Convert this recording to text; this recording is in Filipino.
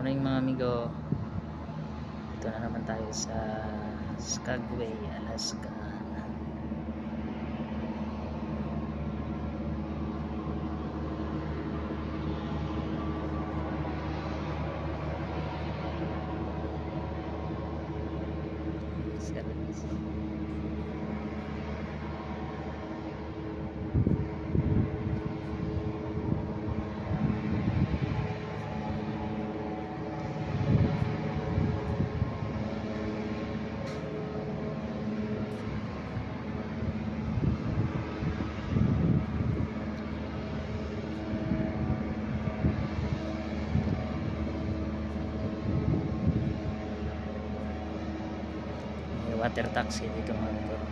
Morning mga amigo. Ito na naman tayo sa Skagway, Alaska. Water taxi dito mga amigo.